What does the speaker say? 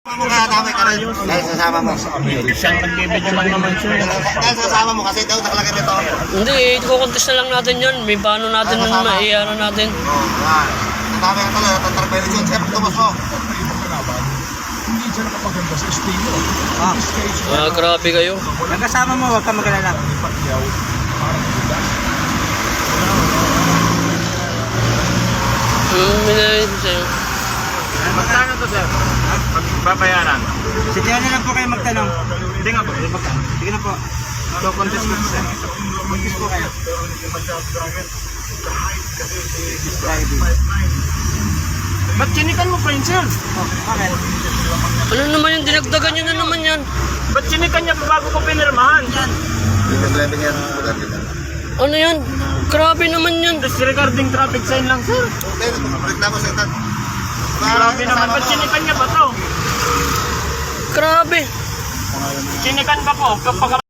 Damay ka rin. Dahil sasama mo. Isang nagbibidyo lang naman siya. Dahil sasama mo kasi daw nakalagay nito. Hindi, i-contest na lang natin yun. May paano natin nun, maiano natin. Oo, yan. Ang dami ka talaga. Tatarpay rin yun. Siyempre, tumas mo. Hindi dyan nakapaganda sa estilo. Grabe kayo. Nagkasama mo, huwag ka mag-alala. Minayin sa'yo. Magkano to, sir? Babayaran. Sige na lang po kayo magtanong. Hindi nga po. Sige na po. So, contest ko, sir. Contest po kayo. Ba't chinikan mo pa yun, sir? Bakit? Ano naman yun? Dinagdagan nyo na naman yan. Ba't chinikan niya bago ko pinirmahan? Driving yan. Lugar kita. Ano yan? Grabe naman yan. Disregarding traffic sign lang, sir. Okay, reklamo sa itan. Grabe naman. Ba't chinikan niya ba to? Grabe. Chinikan ba po? Kapag